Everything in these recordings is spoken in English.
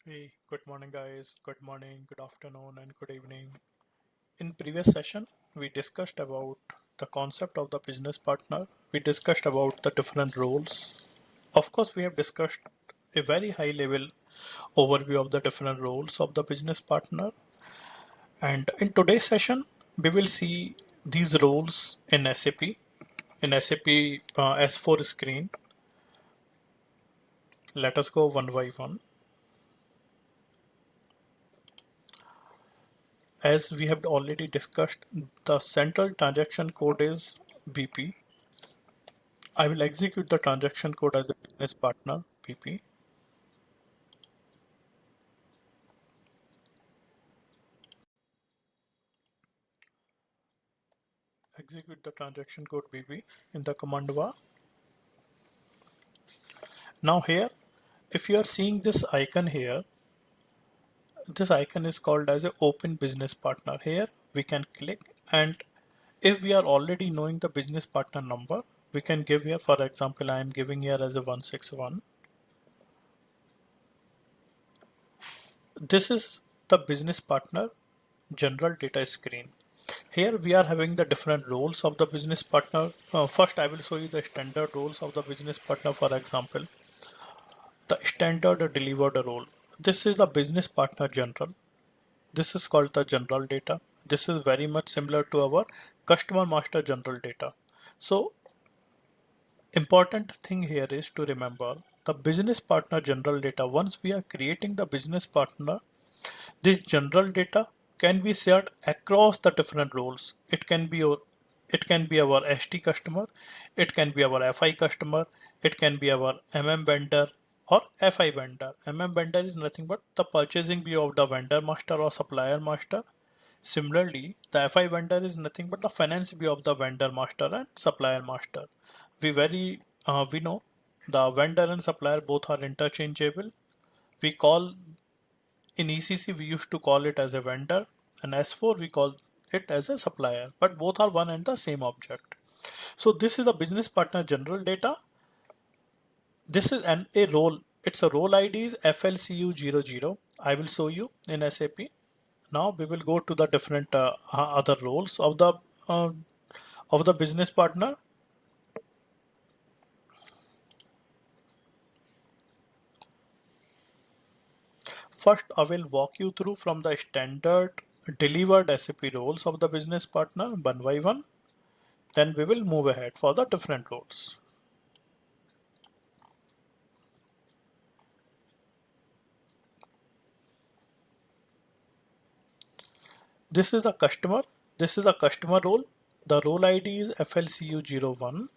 Hey, good morning, guys. Good morning, good afternoon, and good evening. In previous session, we discussed about the concept of the business partner. We discussed about the different roles. Of course, we have discussed a very high level overview of the different roles of the business partner. And in today's session, we will see these roles in SAP, in SAP S4 screen. Let us go one by one. As we have already discussed, the central transaction code is BP. I will execute the transaction code as a business partner, BP. Execute the transaction code BP in the command bar. Now here, if you are seeing this icon here, this icon is called as a open business partner. Here we can click, and if we are already knowing the business partner number, we can give here, for example, I am giving here as a 161. This is the business partner general data screen. Here we are having the different roles of the business partner. First, I will show you the standard roles of the business partner. For example, the standard delivered role. This is the business partner general. This is called the general data. This is very much similar to our customer master general data. So important thing here is to remember the business partner general data. Once we are creating the business partner, this general data can be shared across the different roles. It can be our ST customer, it can be our FI customer, it can be our MM vendor or FI vendor. MM vendor is nothing but the purchasing view of the vendor master or supplier master. Similarly, the FI vendor is nothing but the finance view of the vendor master and supplier master. We know the vendor and supplier both are interchangeable. We call In ECC, we used to call it as a vendor, and S4 we call it as a supplier, but both are one and the same object. So this is the business partner general data. This is a role. It's a role ID is FLCU00. I will show you in SAP. Now we will go to the different other roles uh, of the business partner. First, I will walk you through from the standard delivered SAP roles of the business partner one by one. Then we will move ahead for the different roles. This is a customer. This is a customer role. The role ID is FLCU01.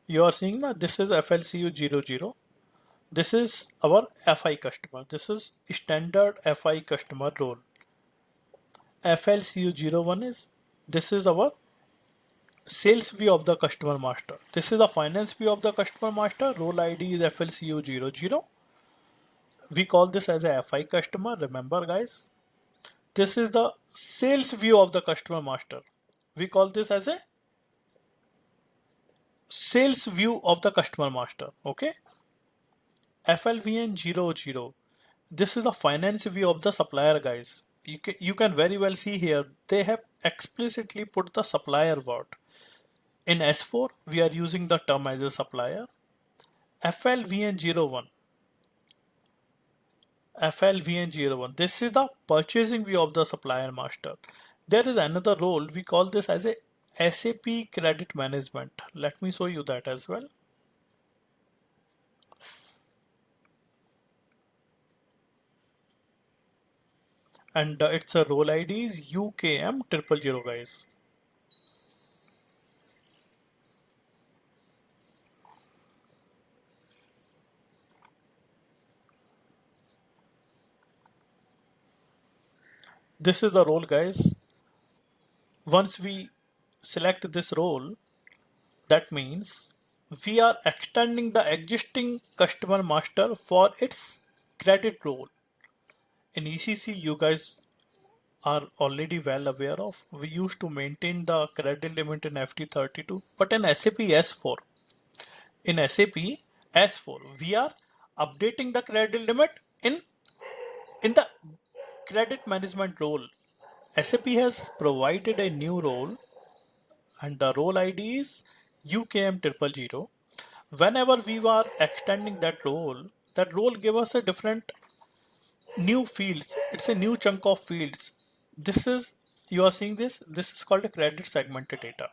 You are seeing that this is FLCU00. This is our FI customer. This is standard FI customer role. FLCU01 is this is our sales view of the customer master. This is the finance view of the customer master. Role ID is FLCU00. We call this as a FI customer. Remember, guys, this is the sales view of the customer master. We call this as a sales view of the customer master. Okay, FLVN00, this is the finance view of the supplier, guys. You can very well see here they have explicitly put the supplier word. In S4 we are using the term as a supplier. FLVN01, FLVN01, this is the purchasing view of the supplier master. There is another role, we call this as a SAP credit management. Let me show you that as well. And its a role ID is UKM000, guys. This is the role, guys. Once we select this role, that means we are extending the existing customer master for its credit role. In ECC, you guys are already well aware of. We used to maintain the credit limit in FT32, but in SAP S4, in SAP S4, we are updating the credit limit in the credit management role. SAP has provided a new role and the role ID is UKM000. Whenever we were extending that role gave us a different new fields. It's a new chunk of fields. This is, you are seeing this is called a credit segmented data.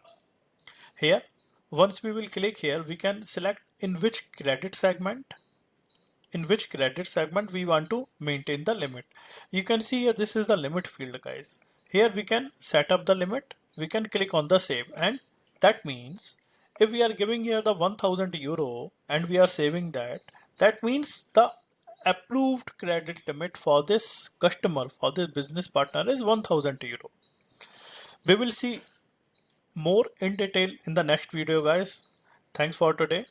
Here, once we will click here, we can select in which credit segment we want to maintain the limit. You can see here, this is the limit field, guys. Here we can set up the limit. We can click on the save, and that means if we are giving here the 1000 euro and we are saving that, that means the approved credit limit for this customer, for this business partner is 1000 euro. We will see more in detail in the next video, guys. Thanks for today.